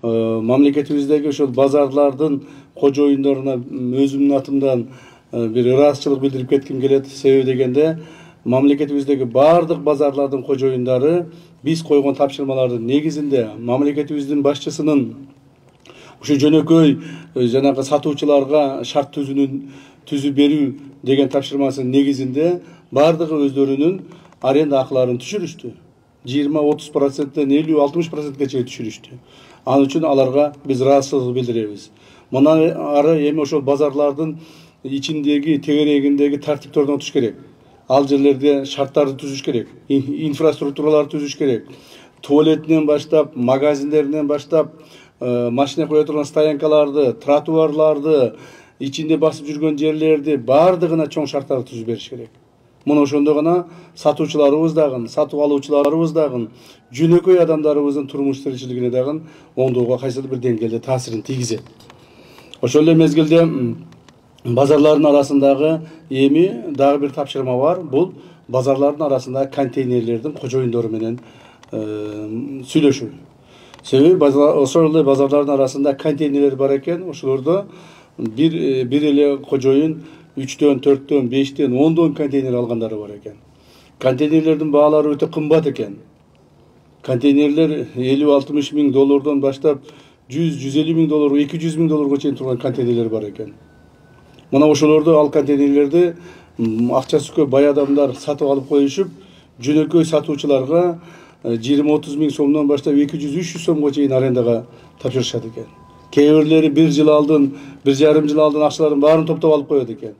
мамлекетибиздеги ошол базарлардын кожоюндарына өзүмдүн атымдан бир ыраазычылык билдирип кетким келет. Себеби дегенде мамлекетибиздеги баардык базарлардын кожоюндары биз койгон тапшырмалардын негизинде мамлекетибиздин башчысынын ушу жөнөкөй жанагы сатуучуларга шарт түзүп берүү деген тапшырмасынын негизинде баардыгы өздөрүнүн аренда акыларын түшүрүштү. 20-30%, 50-60%ке чейин түшүрүштү. Анын үчүн аларга биз ыраазычылык билдиребиз. Мындан ары эми ошол базарлардын ичиндеги, тегерегиндеги тартиптерден өтүш керек. Ал жерлерде шарттарды түзүш керек, инфраструктураларды түзүш керек. Туалетинен баштап, магазиндеринен баштап, машина кое турган стоянкаларды, тротуарларды, ичинде басып жүргөн жерлерди баардыгына чоң шарттарды түзүп бериш керек. Муну ошондо гана сатуучуларыбыз дагы, сатып алуучуларыбыз дагы, жөнөкөй адамдарыбыздын турмуш тиричилигине дагы оңдоого кайсыл бир деңгээлде таасирин тийгизет. Ошол эле мезгилде базарлардын арасындагы эми дагы бир тапшырма бар. Бул базарлардын арасында контейнерлердин кожоюндору менен сүйлөшүү. Себеби ошол эле базарлардын арасында контейнерлер бар экен. Ошолордо бир эле кожоюн 3-төн, 4-төн, 5-тен, 10-дон контейнер алгандары бар экен. Контейнерлердин баалары өтө кымбат экен. Контейнерлер 50-60 миң доллардан баштап 100-150 миң доллар, 200 миң долларга чейин турган контейнерлер бар экен. Мына ошолорду ал контейнерлерди акчасы көп бай адамдар сатып алып коюшуп, жөнөкөй сатуучуларга 20-30 миң сомдон баштап 200-300 сомго чейин арендага тапшырышат экен. Кээ бирлери 1 жыл алдын, 1,5 жыл алдын акчаларын баарын топтоп алып коет экен.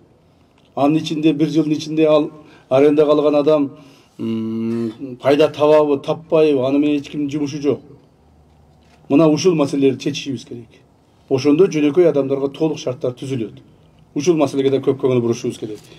Анын ичинде 1 жылдын ичинде ал арендага алган адам пайда табабы, таппайбы, аны менен эч кимдин жумушу жок. Мына ушул маселелерди чечишибиз керек. Ошондо жөнөкөй адамдарга толук шарттар түзүлөт. Ушул маселеге да көп көңүл бурушубуз керек.